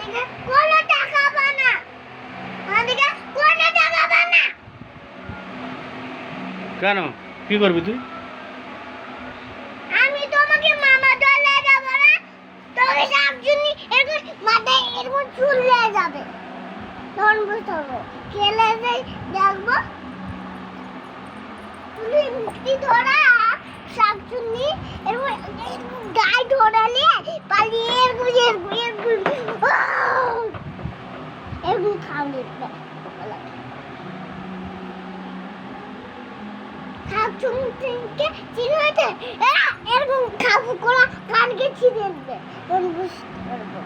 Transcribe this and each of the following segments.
আমাদেরকে কোনো টাকা বানা, আমাদেরকে কোনো টাকা বানা। কেন কি করবি তুই? আমি তোমাকে মামা দলে যাব না, তোকে শাকচুন্নি এরকম মাথায় এরকম চুল লেগে যাবে, তখন বুঝতে পারবো। খেলে যাই দেখবো তুই মুক্তি ধরা শাকচুন্নি এরকম গায়ে ধরালে পালিয়ে এরকম এরকম খাওয়ালে শাকচুন্নিকে চিনতে এরকম খাবো করা কানকে ছিঁড়ে দেবে, তখন বুঝতে পারবো।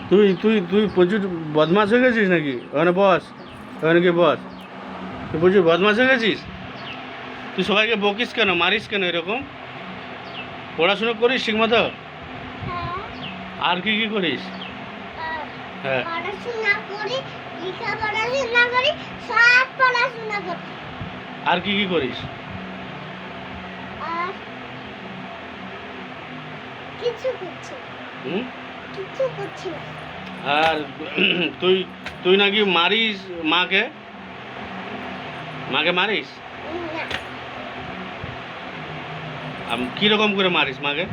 তুই তুই তুই প্রচুর বদমাশ হয়ে গেছিস নাকি? ওখানে বস, ওখানে গিয়ে বস। তুই প্রচুর বদমাশ হয়ে গেছিস। তুই সবাইকে বকিস কেন, মারিস কেন এরকম? পড়াশুনো করিস ঠিক মতো? আর কি কি করিস? হ্যাঁ, পড়াশোনা করি, লেখাপড়া করি, সব পড়াশোনা করি। আর কি কি করিস? আর কিছু করছি না, হুম? কিছু করছি না। আর তুই তুই নাকি মারিস মাকে? মাকে মারিস? না, কীরকম করে মারিস মাকে?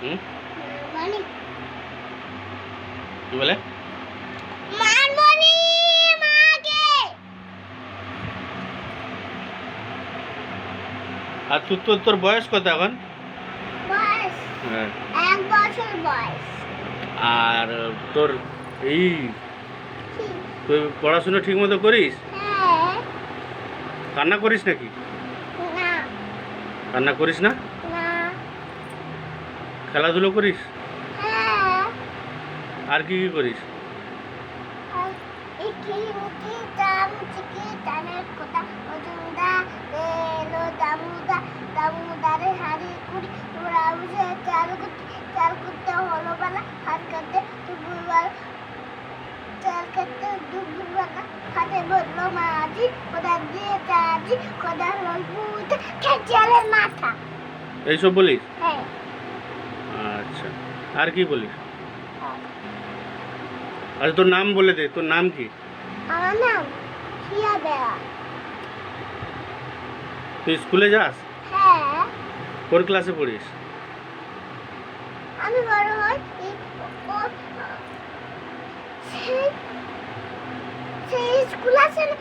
হুম? মানি কি বলে? মানবনি মাকে। আর তোর বয়স কত এখন? বয়স হ্যাঁ। 1 বছর বয়স। আর তোর এই তুই পড়াশুনো ঠিক মতো করিস? হ্যাঁ। কান্না করিস নাকি? না, কান্না করিস না? না। খেলাধুলো করিস? হ্যাঁ। আর কি কি করিস? আর ইকি মিকি দাম চিকি দানের কথা অজুন্দা এলো দামুদারে হাড়ি কুড়ি তোমরা বুঝে চাল করতে হলো বেলা হাত কাটতে দুপুরবেলা চাল কাটতে দুপুরবেলা হাতে বললো মাঝি কোদা দিয়ে চাজি কোদা ললপুত খেচালের মাথা। এইসব বলিস? হ্যাঁ। আচ্ছা, আর কি বলিস? আচ্ছা, তোর নাম বলে দে, তোর নাম কি? আমার নাম হিয়া বেড়া। তুই স্কুলে যাস? হ্যাঁ। কোন ক্লাসে পড়িস? আমি বড় হই সেই স্কুল আছে না,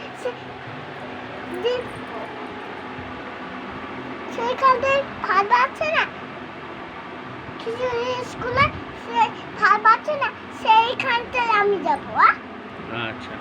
সেইখানে ভাব আছে না, কিছু স্কুলে সেই ভাব আছে না, সেইখানটায় আমি যাবো। আচ্ছা।